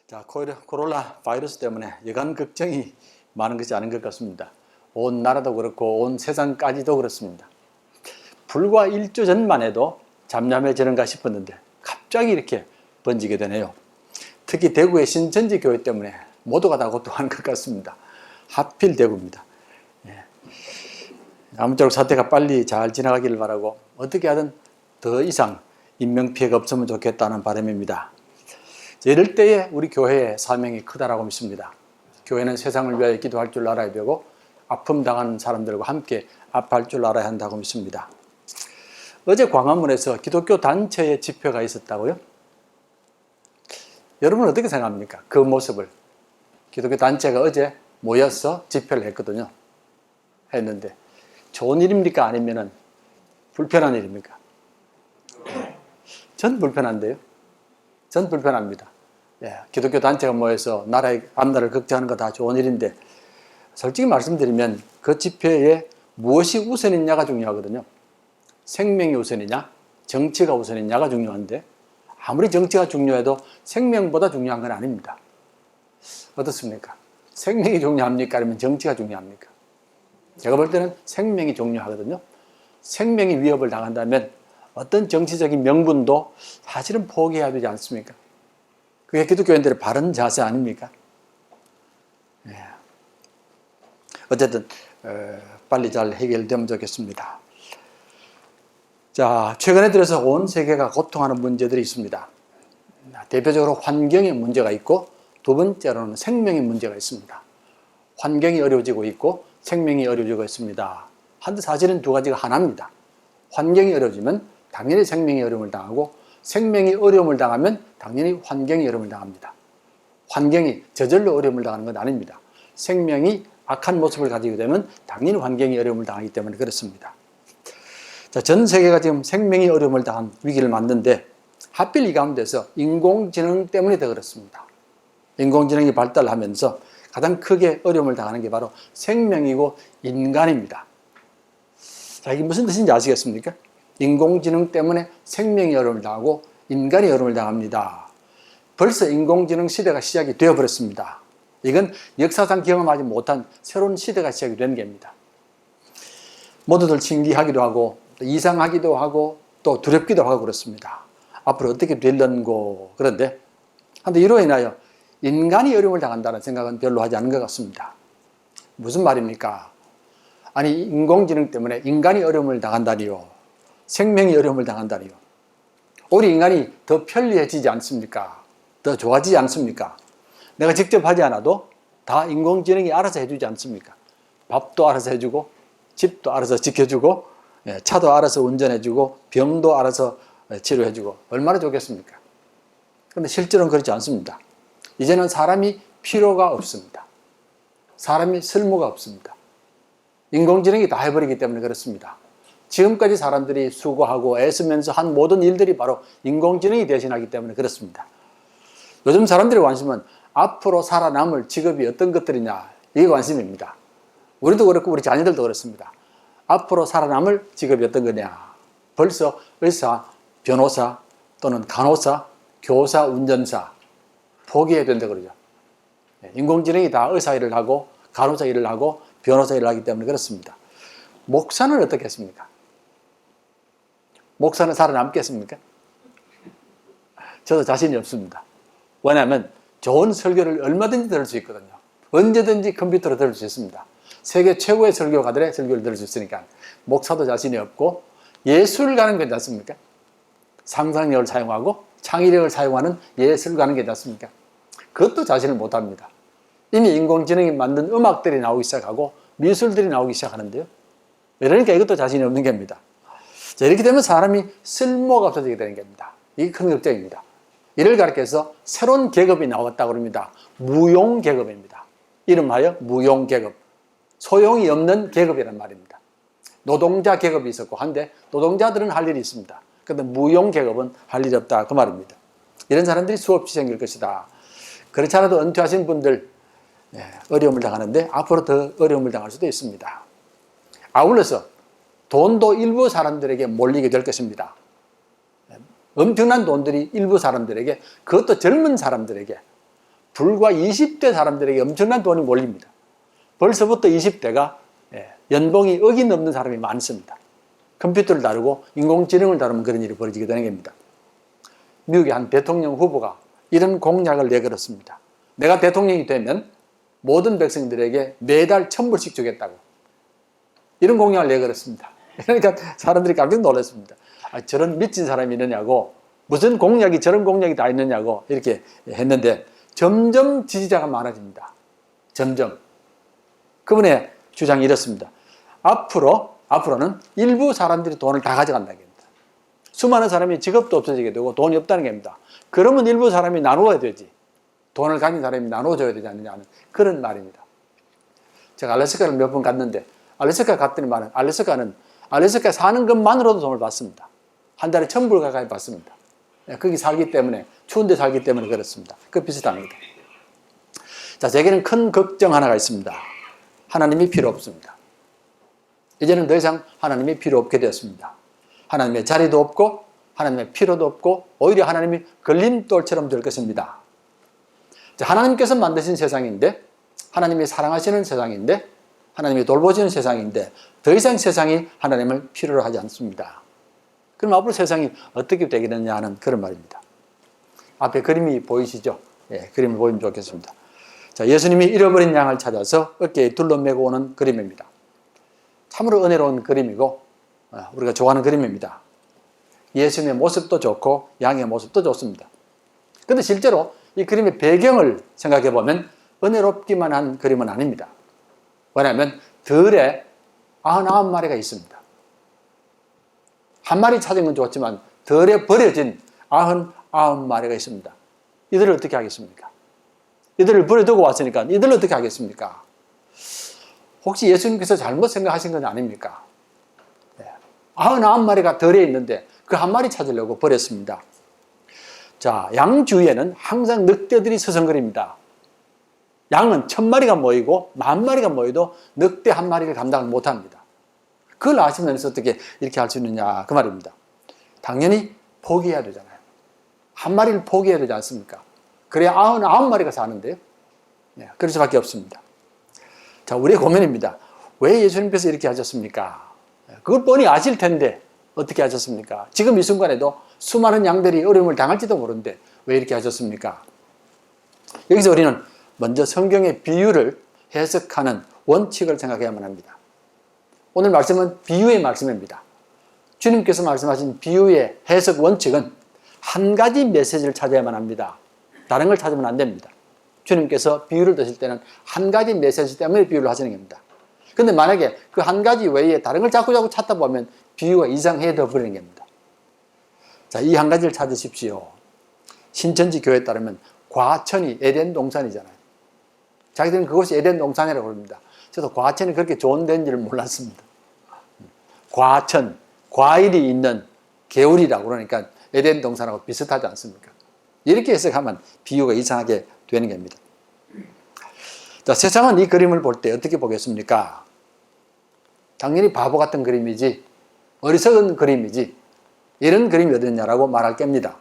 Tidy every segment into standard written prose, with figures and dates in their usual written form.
자, 코로나 바이러스 때문에 여간 걱정이 많은 것이 아닌 것 같습니다. 온 나라도 그렇고 온 세상까지도 그렇습니다. 불과 1주 전만 해도 잠잠해지는가 싶었는데 갑자기 이렇게 번지게 되네요. 특히 대구의 신천지 교회 때문에 모두가 다 고통하는 것 같습니다. 하필 대구입니다. 아무쪼록 사태가 빨리 잘 지나가기를 바라고 어떻게 하든 더 이상 인명피해가 없으면 좋겠다는 바람입니다. 이럴 때에 우리 교회의 사명이 크다라고 믿습니다. 교회는 세상을 위하여 기도할 줄 알아야 되고 아픔 당하는 사람들과 함께 아파할 줄 알아야 한다고 믿습니다. 어제 광화문에서 기독교 단체의 집회가 있었다고요? 여러분 어떻게 생각합니까? 그 모습을. 기독교 단체가 어제 모여서 집회를 했거든요. 했는데 좋은 일입니까? 아니면 불편한 일입니까? 전 불편한데요. 전 불편합니다. 기독교 단체가 모여서 나라의 앞날을 걱정하는 거 다 좋은 일인데 솔직히 말씀드리면 그 집회에 무엇이 우선이냐가 중요하거든요. 생명이 우선이냐 정치가 우선이냐가 중요한데 아무리 정치가 중요해도 생명보다 중요한 건 아닙니다. 어떻습니까? 생명이 중요합니까? 아니면 정치가 중요합니까? 제가 볼 때는 생명이 중요하거든요. 생명이 위협을 당한다면 어떤 정치적인 명분도 사실은 포기해야 되지 않습니까? 그게 기독교인들의 바른 자세 아닙니까? 어쨌든 빨리 잘 해결되면 좋겠습니다. 자, 최근에 들어서 온 세계가 고통하는 문제들이 있습니다. 대표적으로 환경의 문제가 있고 두 번째로는 생명의 문제가 있습니다. 환경이 어려워지고 있고 생명이 어려워지고 있습니다. 한데 사실은 두 가지가 하나입니다. 환경이 어려워지면 당연히 생명이 어려움을 당하고 생명이 어려움을 당하면 당연히 환경이 어려움을 당합니다. 환경이 저절로 어려움을 당하는 건 아닙니다. 생명이 악한 모습을 가지게 되면 당연히 환경이 어려움을 당하기 때문에 그렇습니다. 자, 전 세계가 지금 생명이 어려움을 당한 위기를 맞는데 하필 이 가운데서 인공지능 때문에 더 그렇습니다. 인공지능이 발달하면서 가장 크게 어려움을 당하는 게 바로 생명이고 인간입니다. 자, 이게 무슨 뜻인지 아시겠습니까? 인공지능 때문에 생명이 어려움을 당하고 인간이 어려움을 당합니다. 벌써 인공지능 시대가 시작이 되어버렸습니다. 이건 역사상 경험하지 못한 새로운 시대가 시작이 되는 겁니다. 모두들 신기하기도 하고 또 이상하기도 하고 또 두렵기도 하고 그렇습니다. 앞으로 어떻게 될런고. 그런데 이로 인하여 인간이 어려움을 당한다는 생각은 별로 하지 않은 것 같습니다. 무슨 말입니까? 아니 인공지능 때문에 인간이 어려움을 당한다니요. 생명이 어려움을 당한다니요. 우리 인간이 더 편리해지지 않습니까? 더 좋아지지 않습니까? 내가 직접 하지 않아도 다 인공지능이 알아서 해주지 않습니까? 밥도 알아서 해주고 집도 알아서 지켜주고 차도 알아서 운전해주고 병도 알아서 치료해주고 얼마나 좋겠습니까? 그런데 실제로는 그렇지 않습니다. 이제는 사람이 필요가 없습니다. 사람이 쓸모가 없습니다. 인공지능이 다 해버리기 때문에 그렇습니다. 지금까지 사람들이 수고하고 애쓰면서 한 모든 일들이 바로 인공지능이 대신하기 때문에 그렇습니다. 요즘 사람들의 관심은 앞으로 살아남을 직업이 어떤 것들이냐 이게 관심입니다. 우리도 그렇고 우리 자녀들도 그렇습니다. 앞으로 살아남을 직업이 어떤 거냐. 벌써 의사, 변호사 또는 간호사, 교사, 운전사 포기해야 된다 그러죠. 인공지능이 다 의사 일을 하고 간호사 일을 하고 변호사 일을 하기 때문에 그렇습니다. 목사는 어떻겠습니까? 목사는 살아남겠습니까? 저도 자신이 없습니다. 왜냐하면 좋은 설교를 얼마든지 들을 수 있거든요. 언제든지 컴퓨터로 들을 수 있습니다. 세계 최고의 설교가들의 설교를 들을 수 있으니까 목사도 자신이 없고 예술가는 괜찮습니까? 상상력을 사용하고 창의력을 사용하는 예술가는 괜찮습니까? 그것도 자신을 못합니다. 이미 인공지능이 만든 음악들이 나오기 시작하고 미술들이 나오기 시작하는데요. 그러니까 이것도 자신이 없는 겁니다. 자, 이렇게 되면 사람이 쓸모가 없어지게 되는 겁니다. 이게 큰 걱정입니다. 이를 가리켜서 새로운 계급이 나왔다고 합니다. 무용 계급입니다. 이름하여 무용 계급. 소용이 없는 계급이란 말입니다. 노동자 계급이 있었고 한데 노동자들은 할 일이 있습니다. 그런데 무용 계급은 할 일이 없다 그 말입니다. 이런 사람들이 수없이 생길 것이다. 그렇지 않아도 은퇴하신 분들 어려움을 당하는데 앞으로 더 어려움을 당할 수도 있습니다. 아울러서 돈도 일부 사람들에게 몰리게 될 것입니다. 엄청난 돈들이 일부 사람들에게, 그것도 젊은 사람들에게 불과 20대 사람들에게 엄청난 돈이 몰립니다. 벌써부터 20대가 연봉이 억이 넘는 사람이 많습니다. 컴퓨터를 다루고 인공지능을 다루면 그런 일이 벌어지게 되는 겁니다. 미국의 한 대통령 후보가 이런 공약을 내걸었습니다. 내가 대통령이 되면 모든 백성들에게 매달 1,000불씩 주겠다고. 이런 공약을 내걸었습니다. 그러니까 사람들이 깜짝 놀랐습니다. 저런 미친 사람이 있느냐고, 무슨 공약이 저런 공약이 다 있느냐고 이렇게 했는데 점점 지지자가 많아집니다. 점점. 그분의 주장이 이렇습니다. 앞으로는 일부 사람들이 돈을 다 가져간다는 겁니다. 수많은 사람이 직업도 없어지게 되고 돈이 없다는 겁니다. 그러면 일부 사람이 나누어야 되지. 돈을 가진 사람이 나눠줘야 되지 않느냐는 그런 말입니다. 제가 알래스카를 몇 번 갔는데 알래스카 갔더니 알래스카에 사는 것만으로도 돈을 받습니다. 한 달에 1,000불 가까이 받습니다. 거기 살기 때문에, 추운데 살기 때문에 그렇습니다. 그 비슷합니다. 자, 제게는 큰 걱정 하나가 있습니다. 하나님이 필요 없습니다. 이제는 더 이상 하나님이 필요 없게 되었습니다. 하나님의 자리도 없고 하나님의 필요도 없고 오히려 하나님이 걸림돌처럼 될 것입니다. 자, 하나님께서 만드신 세상인데, 하나님이 사랑하시는 세상인데, 하나님이 돌보시는 세상인데 더 이상 세상이 하나님을 필요로 하지 않습니다. 그럼 앞으로 세상이 어떻게 되겠느냐 하는 그런 말입니다. 앞에 그림이 보이시죠? 예, 그림을 보이면 좋겠습니다. 자, 예수님이 잃어버린 양을 찾아서 어깨에 둘러매고 오는 그림입니다. 참으로 은혜로운 그림이고 우리가 좋아하는 그림입니다. 예수님의 모습도 좋고 양의 모습도 좋습니다. 그런데 실제로 이 그림의 배경을 생각해 보면 은혜롭기만 한 그림은 아닙니다. 왜냐하면 들에 99마리가 있습니다. 한 마리 찾은 건 좋지만 들에 버려진 99마리가 있습니다. 이들을 어떻게 하겠습니까? 이들을 버려두고 왔으니까 이들을 어떻게 하겠습니까? 혹시 예수님께서 잘못 생각하신 건 아닙니까? 99마리가 덜에 있는데 그 한 마리 찾으려고 버렸습니다. 자, 양 주위에는 항상 늑대들이 서성거립니다. 양은 1,000마리가 모이고 10,000마리가 모여도 늑대 한 마리를 감당을 못합니다. 그걸 아시면서 어떻게 이렇게 할 수 있느냐 그 말입니다. 당연히 포기해야 되잖아요. 한 마리를 포기해야 되지 않습니까? 그래야 99마리가 사는데요. 그럴 수밖에 없습니다. 자, 우리의 고민입니다. 왜 예수님께서 이렇게 하셨습니까? 그걸 뻔히 아실 텐데 어떻게 하셨습니까? 지금 이 순간에도 수많은 양들이 어려움을 당할지도 모르는데 왜 이렇게 하셨습니까? 여기서 우리는 먼저 성경의 비유를 해석하는 원칙을 생각해야만 합니다. 오늘 말씀은 비유의 말씀입니다. 주님께서 말씀하신 비유의 해석 원칙은 한 가지 메시지를 찾아야만 합니다. 다른 걸 찾으면 안 됩니다. 주님께서 비유를 드실 때는 한 가지 메시지 때문에 비유를 하시는 겁니다. 그런데 만약에 그 한 가지 외에 다른 걸 자꾸 찾다 보면 비유가 이상해져 버리는 겁니다. 자, 이 한 가지를 찾으십시오. 신천지 교회에 따르면 과천이 에덴 동산이잖아요. 자기들은 그것이 에덴 동산이라고 합니다. 저도 과천이 그렇게 좋은 데인지를 몰랐습니다. 과천, 과일이 있는 개울이라고 그러니까 에덴 동산하고 비슷하지 않습니까? 이렇게 해석하면 비유가 이상하게 되는 겁니다. 자, 세상은 이 그림을 볼 때 어떻게 보겠습니까? 당연히 바보 같은 그림이지, 어리석은 그림이지, 이런 그림이 어딨냐라고 말할 겁니다.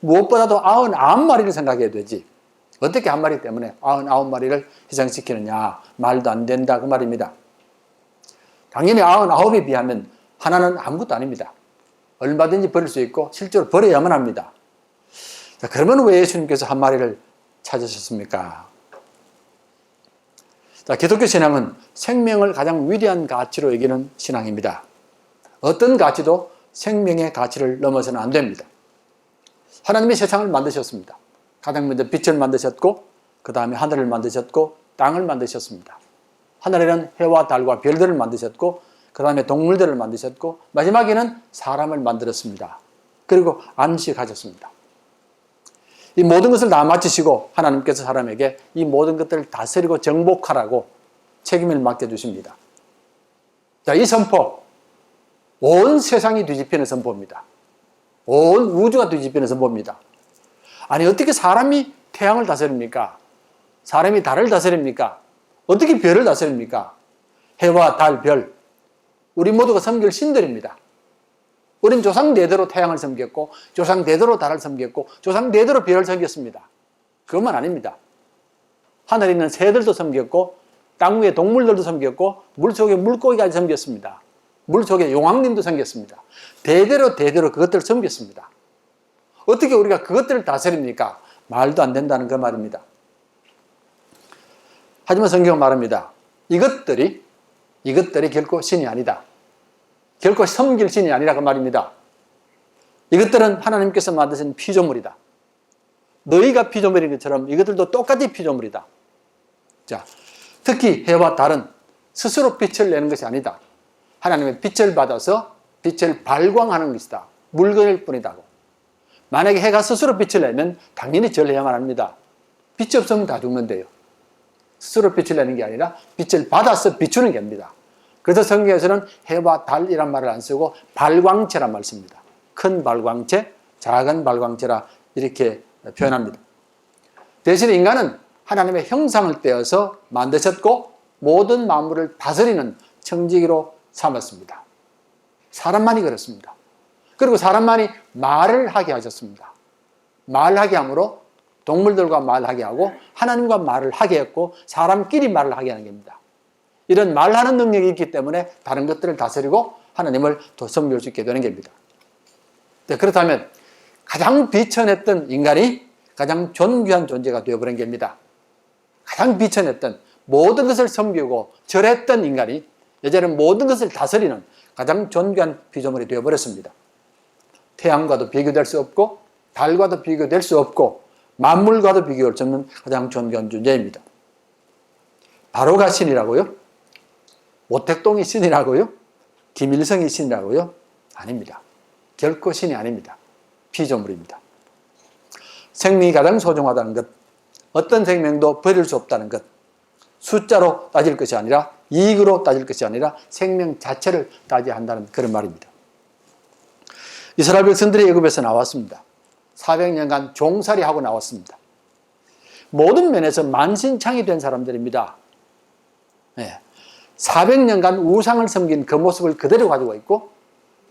무엇보다도 99마리를 생각해야 되지. 어떻게 한 마리 때문에 99마리를 희생시키느냐, 말도 안 된다 그 말입니다. 당연히 99에 비하면 하나는 아무것도 아닙니다. 얼마든지 버릴 수 있고 실제로 버려야만 합니다. 자, 그러면 왜 예수님께서 한 마리를 찾으셨습니까? 자, 기독교 신앙은 생명을 가장 위대한 가치로 여기는 신앙입니다. 어떤 가치도 생명의 가치를 넘어서는 안 됩니다. 하나님이 세상을 만드셨습니다. 가장 먼저 빛을 만드셨고 그 다음에 하늘을 만드셨고 땅을 만드셨습니다. 하늘에는 해와 달과 별들을 만드셨고 그 다음에 동물들을 만드셨고 마지막에는 사람을 만들었습니다. 그리고 안식하셨습니다. 이 모든 것을 다 마치시고 하나님께서 사람에게 이 모든 것들을 다스리고 정복하라고 책임을 맡겨주십니다. 자, 이 선포, 온 세상이 뒤집히는 선포입니다. 온 우주가 뒤집히는 선포입니다. 아니, 어떻게 사람이 태양을 다스립니까? 사람이 달을 다스립니까? 어떻게 별을 다스립니까? 해와 달, 별. 우리 모두가 섬길 신들입니다. 우리는 조상 대대로 태양을 섬겼고 조상 대대로 달을 섬겼고 조상 대대로 별을 섬겼습니다. 그것만 아닙니다. 하늘에 있는 새들도 섬겼고 땅 위에 동물들도 섬겼고 물속에 물고기까지 섬겼습니다. 물속에 용왕님도 섬겼습니다. 대대로 그것들을 섬겼습니다. 어떻게 우리가 그것들을 다스립니까? 말도 안 된다는 그 말입니다. 하지만 성경은 말합니다. 이것들이 결코 신이 아니다. 결코 섬길 신이 아니라 그 말입니다. 이것들은 하나님께서 만드신 피조물이다. 너희가 피조물인 것처럼 이것들도 똑같이 피조물이다. 자, 특히 해와 달은 스스로 빛을 내는 것이 아니다. 하나님의 빛을 받아서 빛을 발광하는 것이다. 물건일 뿐이다고. 만약에 해가 스스로 빛을 내면 당연히 절해야만 합니다. 빛이 없으면 다 죽는데요. 스스로 빛을 내는 게 아니라 빛을 받아서 비추는 게 아닙니다. 그래서 성경에서는 해와 달이란 말을 안 쓰고 발광체란 말을 씁니다. 큰 발광체, 작은 발광체라 이렇게 표현합니다. 대신에 인간은 하나님의 형상을 떼어서 만드셨고 모든 만물을 다스리는 청지기로 삼았습니다. 사람만이 그렇습니다. 그리고 사람만이 말을 하게 하셨습니다. 말하게 함으로 동물들과 말하게 하고 하나님과 말을 하게 했고 사람끼리 말을 하게 하는 겁니다. 이런 말하는 능력이 있기 때문에 다른 것들을 다스리고 하나님을 더 섬길 수 있게 되는 겁니다. 네, 그렇다면 가장 비천했던 인간이 가장 존귀한 존재가 되어버린 겁니다. 가장 비천했던 모든 것을 섬기고 절했던 인간이 이제는 모든 것을 다스리는 가장 존귀한 피조물이 되어버렸습니다. 태양과도 비교될 수 없고 달과도 비교될 수 없고 만물과도 비교할 수 없는 가장 존귀한 존재입니다. 바로가 신이라고요? 모택동이 신이라고요? 김일성이 신이라고요? 아닙니다. 결코 신이 아닙니다. 피조물입니다. 생명이 가장 소중하다는 것, 어떤 생명도 버릴 수 없다는 것, 숫자로 따질 것이 아니라 이익으로 따질 것이 아니라 생명 자체를 따져야 한다는 그런 말입니다. 이스라엘 백성들이 애굽에서 나왔습니다. 400년간 종살이하고 나왔습니다. 모든 면에서 만신창이 된 사람들입니다. 네. 400년간 우상을 섬긴 그 모습을 그대로 가지고 있고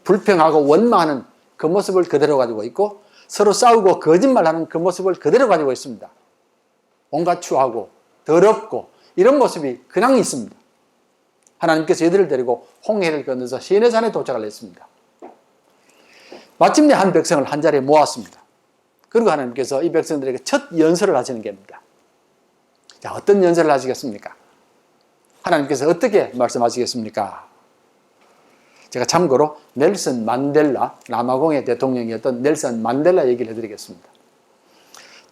불평하고 원망하는 그 모습을 그대로 가지고 있고 서로 싸우고 거짓말하는 그 모습을 그대로 가지고 있습니다. 온갖 추하고 더럽고 이런 모습이 그냥 있습니다. 하나님께서 이들을 데리고 홍해를 건너서 시내산에 도착을 했습니다. 마침내 한 백성을 한 자리에 모았습니다. 그리고 하나님께서 이 백성들에게 첫 연설을 하시는 겁니다. 자, 어떤 연설을 하시겠습니까? 하나님께서 어떻게 말씀하시겠습니까? 제가 참고로 넬슨 만델라, 남아공의 대통령이었던 넬슨 만델라 얘기를 해드리겠습니다.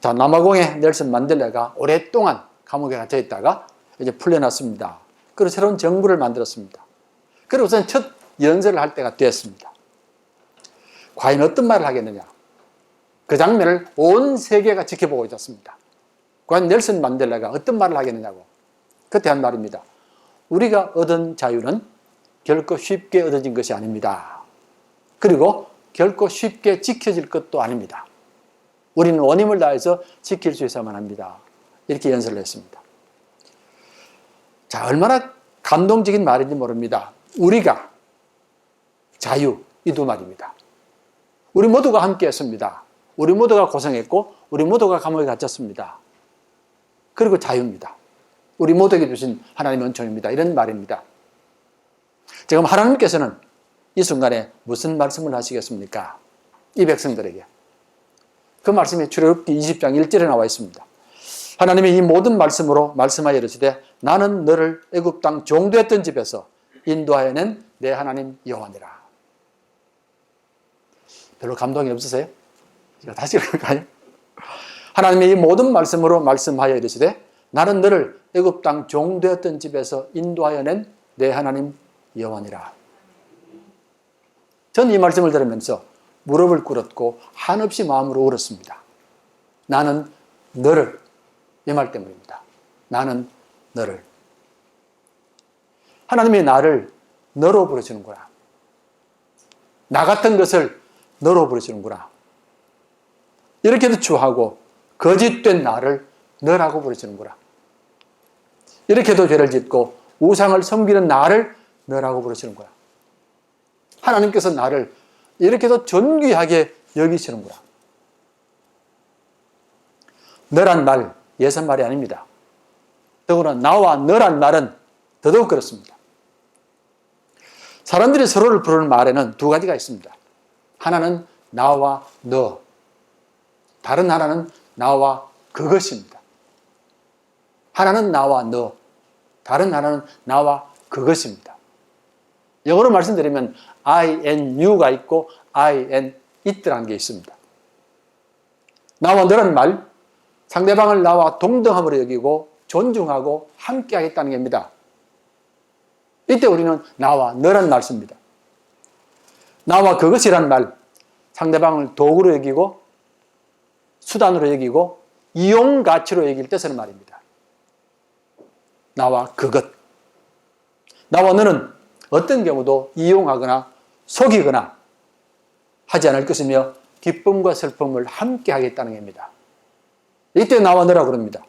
자, 남아공의 넬슨 만델라가 오랫동안 감옥에 갇혀 있다가 이제 풀려났습니다. 그리고 새로운 정부를 만들었습니다. 그리고 우선 첫 연설을 할 때가 되었습니다. 과연 어떤 말을 하겠느냐? 그 장면을 온 세계가 지켜보고 있었습니다. 과연 넬슨 만델라가 어떤 말을 하겠느냐고. 그때 한 말입니다. 우리가 얻은 자유는 결코 쉽게 얻어진 것이 아닙니다. 그리고 결코 쉽게 지켜질 것도 아닙니다. 우리는 온 힘을 다해서 지킬 수 있어야만 합니다. 이렇게 연설을 했습니다. 자, 얼마나 감동적인 말인지 모릅니다. 우리가, 자유, 이 두 말입니다. 우리 모두가 함께 했습니다. 우리 모두가 고생했고 우리 모두가 감옥에 갇혔습니다. 그리고 자유입니다. 우리 모두에게 주신 하나님의 은총입니다. 이런 말입니다. 지금 하나님께서는 이 순간에 무슨 말씀을 하시겠습니까? 이 백성들에게. 그 말씀이 출애굽기 20장 1절에 나와 있습니다. 하나님이 이 모든 말씀으로 말씀하여 이르시되 나는 너를 애굽 땅 종되었던 집에서 인도하여 낸 내 하나님 여호와니라. 별로 감동이 없으세요? 제가 다시 읽을까요? 하나님이 이 모든 말씀으로 말씀하여 이르시되 나는 너를 애굽 땅 종되었던 집에서 인도하여 낸 내 하나님 여호와니라. 저는 이 말씀을 들으면서 무릎을 꿇었고 한없이 마음으로 울었습니다. 나는 너를, 이 말 때문입니다. 나는 너를. 하나님이 나를 너로 부르시는구나. 나 같은 것을 너로 부르시는구나. 이렇게도 추하고 거짓된 나를 너라고 부르시는구나. 이렇게도 죄를 짓고 우상을 섬기는 나를 너라고 부르시는구나. 하나님께서 나를 이렇게도 존귀하게 여기시는구나. 너란 말 예선말이 아닙니다. 더구나 나와 너란 말은 더더욱 그렇습니다. 사람들이 서로를 부르는 말에는 두 가지가 있습니다. 하나는 나와 너, 다른 하나는 나와 그것입니다. 하나는 나와 너, 다른 하나는 나와 그것입니다. 영어로 말씀드리면 I and you가 있고 I and it라는 게 있습니다. 나와 너라는 말, 상대방을 나와 동등함으로 여기고 존중하고 함께 하겠다는 겁니다. 이때 우리는 나와 너라는 말 씁니다. 나와 그것이라는 말, 상대방을 도구로 여기고 수단으로 여기고 이용 가치로 여길 때 쓰는 말입니다. 나와 그것. 나와 너는 어떤 경우도 이용하거나 속이거나 하지 않을 것이며 기쁨과 슬픔을 함께 하겠다는 겁니다. 이때 나와 너라고 그럽니다.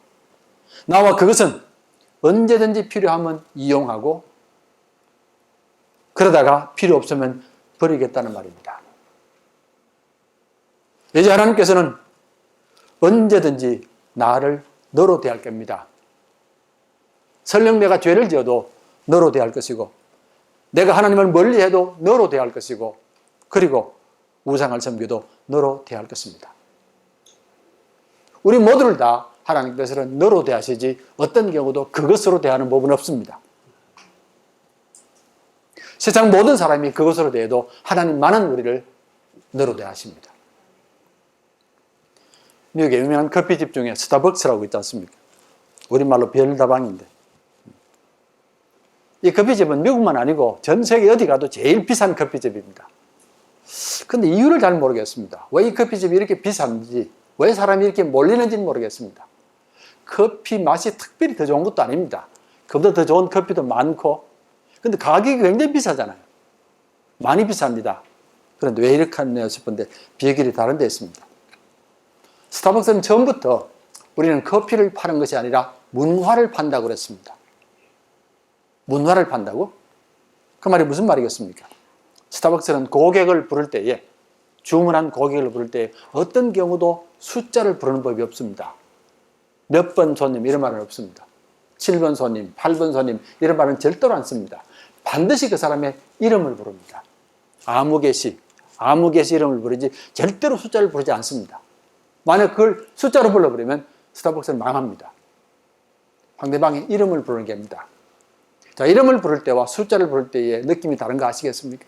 나와 그것은 언제든지 필요하면 이용하고 그러다가 필요 없으면 버리겠다는 말입니다. 이제 하나님께서는 언제든지 나를 너로 대할 겁니다. 설령 내가 죄를 지어도 너로 대할 것이고 내가 하나님을 멀리해도 너로 대할 것이고 그리고 우상을 섬겨도 너로 대할 것입니다. 우리 모두를 다 하나님께서는 너로 대하시지 어떤 경우도 그것으로 대하는 법은 없습니다. 세상 모든 사람이 그것으로 대해도 하나님만은 우리를 너로 대하십니다. 미국의 유명한 커피집 중에 스타벅스라고 있지 않습니까? 우리말로 별다방인데 이 커피집은 미국만 아니고 전 세계 어디 가도 제일 비싼 커피집입니다. 근데 이유를 잘 모르겠습니다. 왜 이 커피집이 이렇게 비싼지, 왜 사람이 이렇게 몰리는지는 모르겠습니다. 커피 맛이 특별히 더 좋은 것도 아닙니다. 그보다 더 좋은 커피도 많고, 근데 가격이 굉장히 비싸잖아요. 많이 비쌉니다. 그런데 왜 이렇게 하느냐 싶은데 비결이 다른 데 있습니다. 스타벅스는 처음부터 우리는 커피를 파는 것이 아니라 문화를 판다고 그랬습니다. 문화를 판다고? 그 말이 무슨 말이겠습니까? 스타벅스는 고객을 부를 때에, 주문한 고객을 부를 때에 어떤 경우도 숫자를 부르는 법이 없습니다. 몇 번 손님 이런 말은 없습니다. 7번 손님, 8번 손님 이런 말은 절대로 안 씁니다. 반드시 그 사람의 이름을 부릅니다. 아무개시 이름을 부르지 절대로 숫자를 부르지 않습니다. 만약 그걸 숫자로 불러버리면 스타벅스는 망합니다. 상대방의 이름을 부르는 겁니다. 자, 이름을 부를 때와 숫자를 부를 때의 느낌이 다른 거 아시겠습니까?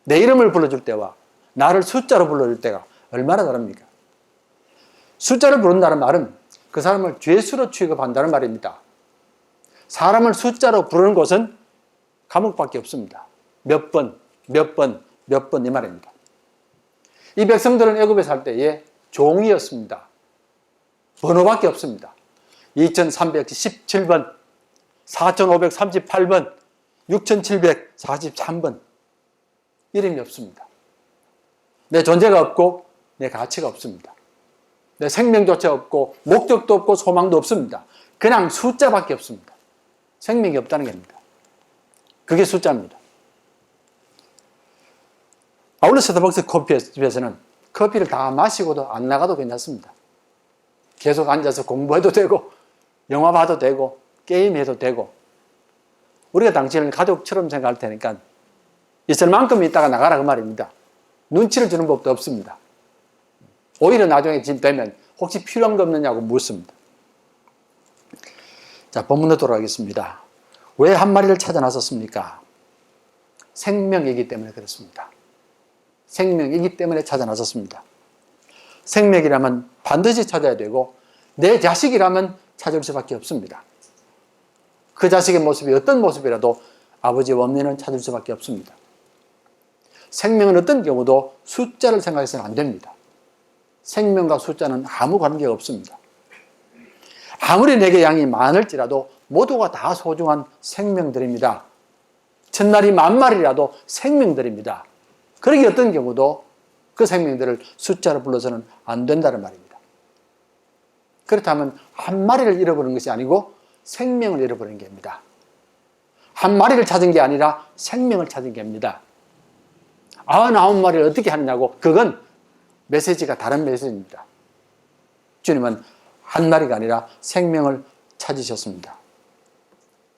내 이름을 불러줄 때와 나를 숫자로 불러줄 때가 얼마나 다릅니까? 숫자를 부른다는 말은 그 사람을 죄수로 취급한다는 말입니다. 사람을 숫자로 부르는 것은 감옥밖에 없습니다. 몇 번 이 말입니다. 이 백성들은 애굽에 살 때에 종이었습니다. 번호밖에 없습니다. 2317번, 4538번, 6743번 이름이 없습니다. 내 존재가 없고 내 가치가 없습니다. 내 생명조차 없고 목적도 없고 소망도 없습니다. 그냥 숫자밖에 없습니다. 생명이 없다는 겁니다. 그게 숫자입니다. 아울러 스타벅스 커피집에서는 커피를 다 마시고도 안 나가도 괜찮습니다. 계속 앉아서 공부해도 되고 영화 봐도 되고 게임해도 되고 우리가 당신을 가족처럼 생각할 테니까 있을 만큼 있다가 나가라 그 말입니다. 눈치를 주는 법도 없습니다. 오히려 나중에 되면 혹시 필요한 거 없느냐고 묻습니다. 자, 본문으로 돌아가겠습니다. 왜 한 마리를 찾아 나섰습니까? 생명이기 때문에 그렇습니다. 생명이기 때문에 찾아 나섰습니다. 생명이라면 반드시 찾아야 되고 내 자식이라면 찾을 수밖에 없습니다. 그 자식의 모습이 어떤 모습이라도 아버지와 어머니는 찾을 수밖에 없습니다. 생명은 어떤 경우도 숫자를 생각해서는 안 됩니다. 생명과 숫자는 아무 관계가 없습니다. 아무리 내게 양이 많을지라도 모두가 다 소중한 생명들입니다. 천마리 만마리라도 생명들입니다. 그러기 어떤 경우도 그 생명들을 숫자로 불러서는 안 된다는 말입니다. 그렇다면 한 마리를 잃어버린 것이 아니고 생명을 잃어버린 겁니다. 한 마리를 찾은 게 아니라 생명을 찾은 겁니다. 99마리를 어떻게 하느냐고 그건 메시지가 다른 메시지입니다. 주님은 한 마리가 아니라 생명을 찾으셨습니다.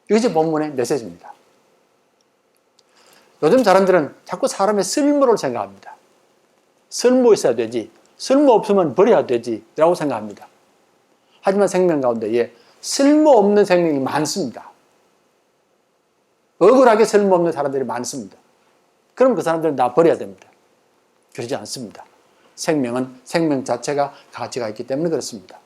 이것이 본문의 메시지입니다. 요즘 사람들은 자꾸 사람의 쓸모를 생각합니다. 쓸모 있어야 되지, 쓸모 없으면 버려야 되지 라고 생각합니다. 하지만 생명 가운데에 쓸모없는 생명이 많습니다. 억울하게 쓸모없는 사람들이 많습니다. 그럼 그 사람들은 다 버려야 됩니다. 그러지 않습니다. 생명은 생명 자체가 가치가 있기 때문에 그렇습니다.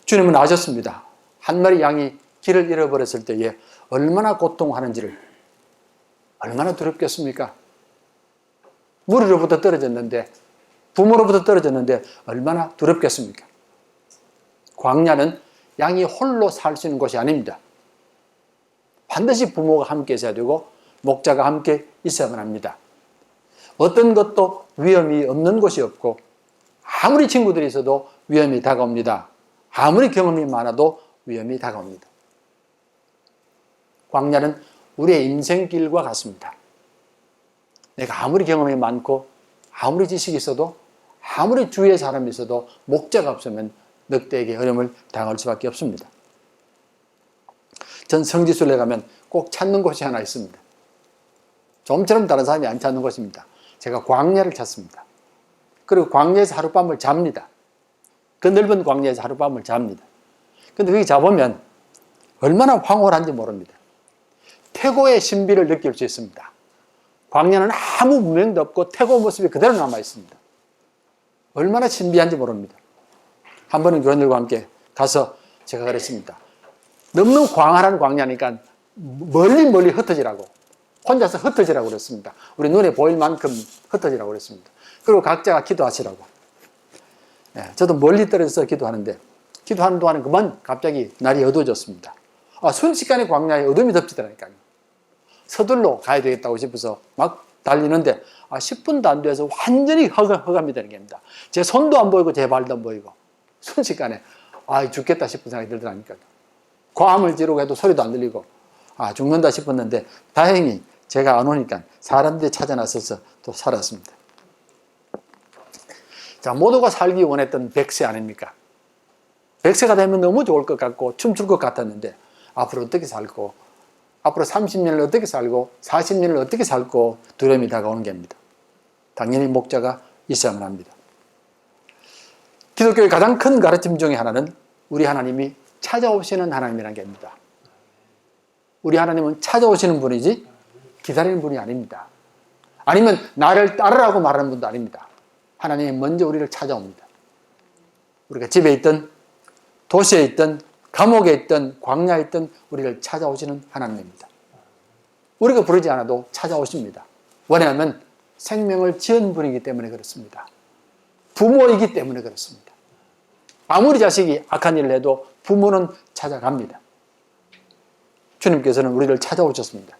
주님은 아셨습니다. 한 마리 양이 길을 잃어버렸을 때에 얼마나 고통하는지를. 얼마나 두렵겠습니까? 무리로부터 떨어졌는데, 부모로부터 떨어졌는데 얼마나 두렵겠습니까? 광야는 양이 홀로 살 수 있는 곳이 아닙니다. 반드시 부모가 함께 있어야 되고 목자가 함께 있어야만 합니다. 어떤 것도 위험이 없는 곳이 없고 아무리 친구들이 있어도 위험이 다가옵니다. 아무리 경험이 많아도 위험이 다가옵니다. 광야는 우리의 인생길과 같습니다. 내가 아무리 경험이 많고 아무리 지식이 있어도 아무리 주위에 사람이 있어도 목자가 없으면 늑대에게 어려움을 당할 수밖에 없습니다. 전 성지순례 가면 꼭 찾는 곳이 하나 있습니다. 좀처럼 다른 사람이 안 찾는 곳입니다. 제가 광야를 찾습니다. 그리고 광야에서 하룻밤을 잡니다. 그 넓은 광야에서 하룻밤을 잡니다. 근데 거기 잡으면 얼마나 황홀한지 모릅니다. 태고의 신비를 느낄 수 있습니다. 광야는 아무 문명도 없고 태고 모습이 그대로 남아 있습니다. 얼마나 신비한지 모릅니다. 한 번은 교인들과 함께 가서 제가 그랬습니다. 너무 광활한 광야니까 멀리 흩어지라고, 혼자서 흩어지라고 그랬습니다. 우리 눈에 보일 만큼 흩어지라고 그랬습니다. 그리고 각자가 기도하시라고. 저도 멀리 떨어져서 기도하는데 기도하는 동안에 그만 갑자기 날이 어두워졌습니다. 순식간에 광야에 어둠이 덮치더라니까요. 서둘러 가야 되겠다고 싶어서 막 달리는데 10분도 안 돼서 완전히 허감이 되는 겁니다. 제 손도 안 보이고 제 발도 안 보이고 순식간에 죽겠다 싶은 생각이 들더라니까요. 고함을 지르고 해도 소리도 안 들리고 죽는다 싶었는데 다행히 제가 안 오니까 사람들이 찾아 나서서 또 살았습니다. 자, 모두가 살기 원했던 100세 아닙니까? 100세가 되면 너무 좋을 것 같고 춤출 것 같았는데 앞으로 어떻게 살고 앞으로 30년을 어떻게 살고 40년을 어떻게 살고 두려움이 다가오는 겁니다. 당연히 목자가 있어야만 합니다. 기독교의 가장 큰 가르침 중에 하나는 우리 하나님이 찾아오시는 하나님이라는 겁니다. 우리 하나님은 찾아오시는 분이지 기다리는 분이 아닙니다. 아니면 나를 따르라고 말하는 분도 아닙니다. 하나님이 먼저 우리를 찾아옵니다. 우리가 집에 있든 도시에 있든 감옥에 있든 광야에 있든 우리를 찾아오시는 하나님입니다. 우리가 부르지 않아도 찾아오십니다. 왜냐하면 생명을 지은 분이기 때문에 그렇습니다. 부모이기 때문에 그렇습니다. 아무리 자식이 악한 일을 해도 부모는 찾아갑니다. 주님께서는 우리를 찾아오셨습니다.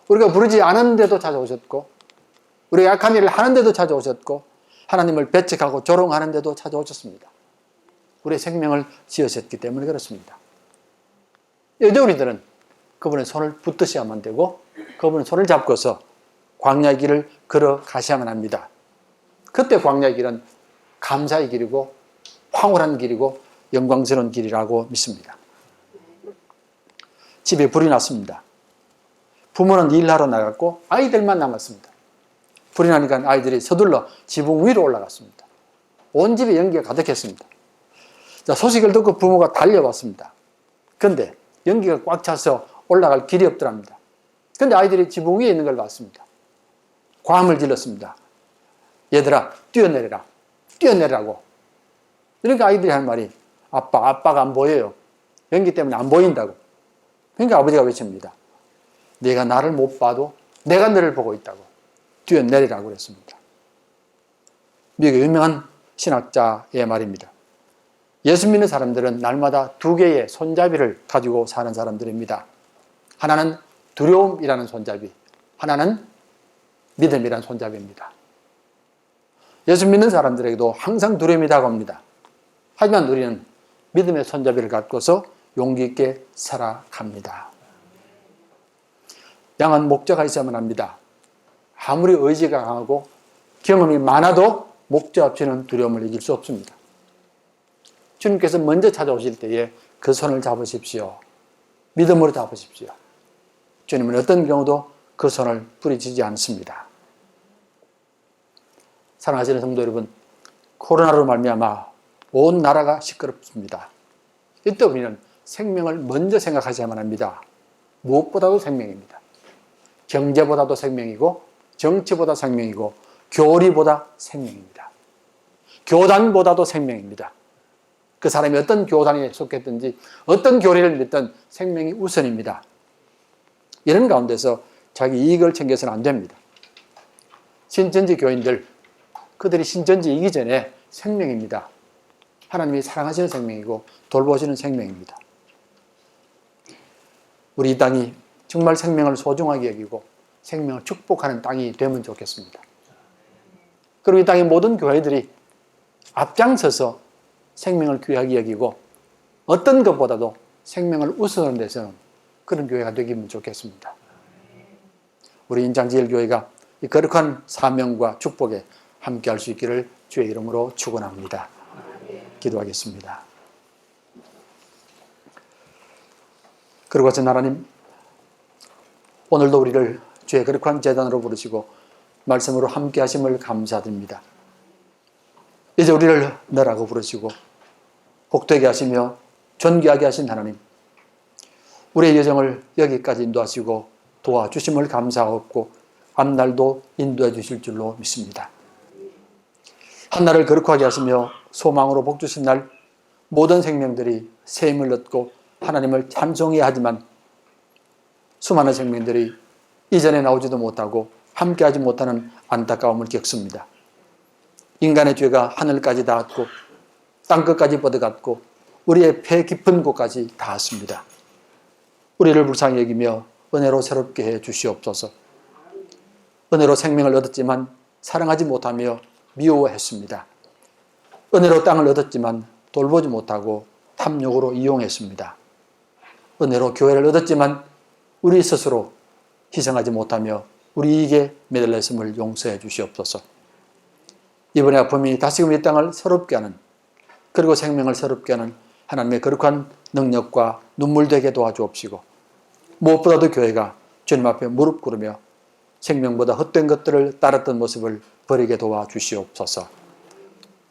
우리가 부르지 않았는데도 찾아오셨고 우리가 악한 일을 하는데도 찾아오셨고 하나님을 배척하고 조롱하는데도 찾아오셨습니다. 우리의 생명을 지으셨기 때문에 그렇습니다. 이제 우리들은 그분의 손을 붙드셔야만 되고 그분의 손을 잡고서 광야의 길을 걸어가셔야만 합니다. 그때 광야의 길은 감사의 길이고 황홀한 길이고 영광스러운 길이라고 믿습니다. 집에 불이 났습니다. 부모는 일하러 나갔고 아이들만 남았습니다. 불이 나니까 아이들이 서둘러 지붕 위로 올라갔습니다. 온 집에 연기가 가득했습니다. 자, 소식을 듣고 부모가 달려왔습니다. 그런데 연기가 꽉 차서 올라갈 길이 없더랍니다. 그런데 아이들이 지붕 위에 있는 걸 봤습니다. 고함을 질렀습니다. 얘들아, 뛰어내려라. 뛰어내라고. 그러니까 아이들이 하는 말이 아빠가 안 보여요. 연기 때문에 안 보인다고. 그러니까 아버지가 외칩니다. 네가 나를 못 봐도 내가 너를 보고 있다고. 뛰어내리라고 그랬습니다. 미국의 유명한 신학자의 말입니다. 예수 믿는 사람들은 날마다 2개의 손잡이를 가지고 사는 사람들입니다. 하나는 두려움이라는 손잡이, 하나는 믿음이라는 손잡이입니다. 예수 믿는 사람들에게도 항상 두려움이 다가옵니다. 하지만 우리는 믿음의 손잡이를 갖고서 용기 있게 살아갑니다. 양은 목자가 있어야만 합니다. 아무리 의지가 강하고 경험이 많아도 목자 없이는 두려움을 이길 수 없습니다. 주님께서 먼저 찾아오실 때에 그 손을 잡으십시오. 믿음으로 잡으십시오. 주님은 어떤 경우도 그 손을 부리치지 않습니다. 사랑하시는 성도 여러분, 코로나로 말미암아 온 나라가 시끄럽습니다. 이때 우리는 생명을 먼저 생각하셔야만 합니다. 무엇보다도 생명입니다. 경제보다도 생명이고, 정치보다 생명이고, 교리보다 생명입니다. 교단보다도 생명입니다. 그 사람이 어떤 교단에 속했든지 어떤 교리를 믿든 생명이 우선입니다. 이런 가운데서 자기 이익을 챙겨서는 안 됩니다. 신천지 교인들, 그들이 신천지이기 전에 생명입니다. 하나님이 사랑하시는 생명이고 돌보시는 생명입니다. 우리 이 땅이 정말 생명을 소중하게 여기고 생명을 축복하는 땅이 되면 좋겠습니다. 그리고 이 땅의 모든 교회들이 앞장서서 생명을 귀하게 여기고 어떤 것보다도 생명을 우선하는 데서는 그런 교회가 되기면 좋겠습니다. 우리 인장제일교회가 이 거룩한 사명과 축복에 함께할 수 있기를 주의 이름으로 축원합니다. 기도하겠습니다. 그리고 전 하나님, 오늘도 우리를 주의 거룩한 제단으로 부르시고 말씀으로 함께 하심을 감사드립니다. 이제 우리를 너라고 부르시고 복되게 하시며 존귀하게 하신 하나님, 우리의 여정을 여기까지 인도하시고 도와주심을 감사하옵고 앞날도 인도해 주실 줄로 믿습니다. 한날을 거룩하게 하시며 소망으로 복주신 날 모든 생명들이 새 힘을 얻고 하나님을 찬송해야 하지만 수많은 생명들이 이전에 나오지도 못하고 함께하지 못하는 안타까움을 겪습니다. 인간의 죄가 하늘까지 닿았고 땅끝까지 뻗어갔고 우리의 폐 깊은 곳까지 닿았습니다. 우리를 불쌍히 여기며 은혜로 새롭게 해 주시옵소서. 은혜로 생명을 얻었지만 사랑하지 못하며 미워했습니다. 은혜로 땅을 얻었지만 돌보지 못하고 탐욕으로 이용했습니다. 은혜로 교회를 얻었지만 우리 스스로 희생하지 못하며 우리 이익에 매달렸음을 용서해 주시옵소서. 이번에 아픔이 다시금 이 땅을 새롭게 하는, 그리고 생명을 새롭게 하는 하나님의 거룩한 능력과 눈물 되게 도와주옵시고 무엇보다도 교회가 주님 앞에 무릎 꿇으며 생명보다 헛된 것들을 따랐던 모습을 버리게 도와주시옵소서.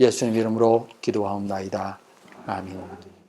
예수님 이름으로 기도하옵나이다. 아멘.